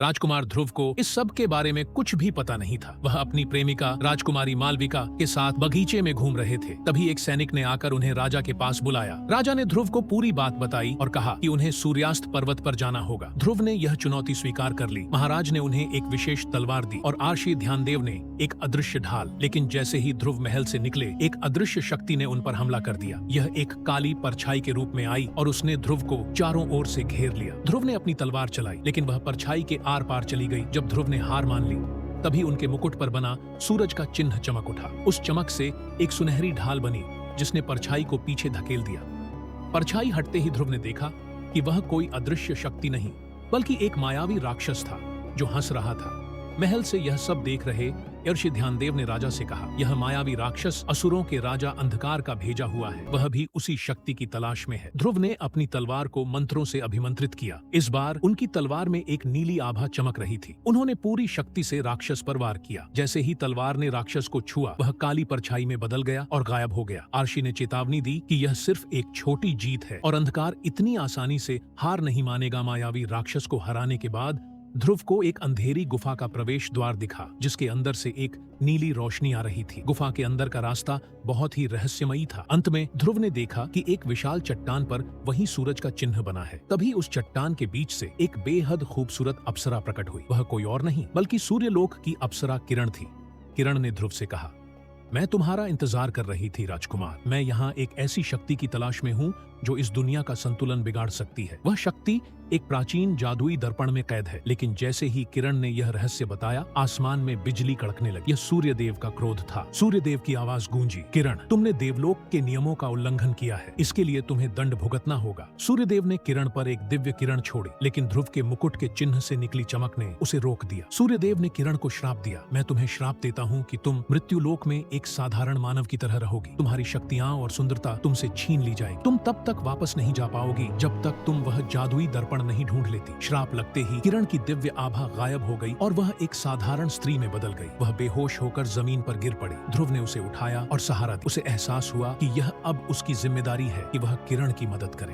राजकुमार ध्रुव को इस सब के बारे में कुछ भी पता नहीं था। वह अपनी प्रेमिका राजकुमारी मालविका के साथ बगीचे में घूम रहे थे। तभी एक सैनिक ने आकर उन्हें राजा के पास बुलाया। राजा ने ध्रुव को पूरी बात बताई और कहा कि उन्हें सूर्यास्त पर्वत पर जाना होगा। ध्रुव ने यह चुनौती स्वीकार कर ली। महाराज ने उन्हें एक विशेष तलवार दी और आर्षी ध्यानदेव ने एक अदृश्य ढाल। लेकिन जैसे ही ध्रुव महल से निकले, एक अदृश्य शक्ति ने उन पर हमला कर दिया। यह एक काली परछाई के रूप में आई और उसने ध्रुव को चारों ओर से घेर लिया। ध्रुव ने अपनी तलवार चलाई, लेकिन वह परछाई के आर पार चली गई। जब ध्रुव ने हार मान ली, तभी उनके मुकुट पर बना सूरज का चिन्ह चमक उठा। उस चमक से एक सुनहरी ढाल बनी, जिसने परछाई को पीछे धकेल दिया। परछाई हटते ही ध्रुव ने देखा कि वह कोई अदृश्य शक्ति नहीं, बल्कि एक मायावी राक्षस था जो हंस रहा था। महल से यह सब देख रहे ऋषि ध्यानदेव ने राजा से कहा, यह मायावी राक्षस असुरों के राजा अंधकार का भेजा हुआ है। वह भी उसी शक्ति की तलाश में है। ध्रुव ने अपनी तलवार को मंत्रों से अभिमंत्रित किया। इस बार उनकी तलवार में एक नीली आभा चमक रही थी। उन्होंने पूरी शक्ति से राक्षस पर वार किया। जैसे ही तलवार ने राक्षस को छुआ, वह काली परछाई में बदल गया और गायब हो गया। आर्षी ने चेतावनी दी कि यह सिर्फ एक छोटी जीत है और अंधकार इतनी आसानी से हार नहीं मानेगा। मायावी राक्षस को हराने के बाद ध्रुव को एक अंधेरी गुफा का प्रवेश द्वार दिखा, जिसके अंदर से एक नीली रोशनी आ रही थी। गुफा के अंदर का रास्ता बहुत ही रहस्यमयी था। अंत में ध्रुव ने देखा कि एक विशाल चट्टान पर वही सूरज का चिन्ह बना है। तभी उस चट्टान के बीच से एक बेहद खूबसूरत अप्सरा प्रकट हुई। वह कोई और नहीं बल्कि सूर्यलोक की अप्सरा किरण थी। किरण ने ध्रुव से कहा, मैं तुम्हारा इंतजार कर रही थी राजकुमार। मैं यहाँ एक ऐसी शक्ति की तलाश में हूँ जो इस दुनिया का संतुलन बिगाड़ सकती है। वह शक्ति एक प्राचीन जादुई दर्पण में कैद है। लेकिन जैसे ही किरण ने यह रहस्य बताया, आसमान में बिजली कड़कने लगी। यह सूर्यदेव का क्रोध था। सूर्यदेव की आवाज गूंजी, किरण, तुमने देवलोक के नियमों का उल्लंघन किया है। इसके लिए तुम्हें दंड भुगतना होगा। सूर्यदेव ने किरण पर एक दिव्य किरण छोड़ी, लेकिन ध्रुव के मुकुट के चिन्ह से निकली चमक ने उसे रोक दिया। सूर्यदेव ने किरण को श्राप दिया, मैं तुम्हें श्राप देता हूँ कि तुम मृत्युलोक में एक साधारण मानव की तरह रहोगी। तुम्हारी शक्तियाँ और सुंदरता तुमसे छीन ली जाएगी। तुम तब तक वापस नहीं जा पाओगी जब तक तुम वह जादुई दर्पण नहीं ढूंढ लेती। श्राप लगते ही किरण की दिव्य आभा गायब हो गई और वह एक साधारण स्त्री में बदल गई। वह बेहोश होकर जमीन पर गिर पड़ी। ध्रुव ने उसे उठाया और सहारा दिया। उसे एहसास हुआ कि यह अब उसकी जिम्मेदारी है कि वह किरण की मदद करे।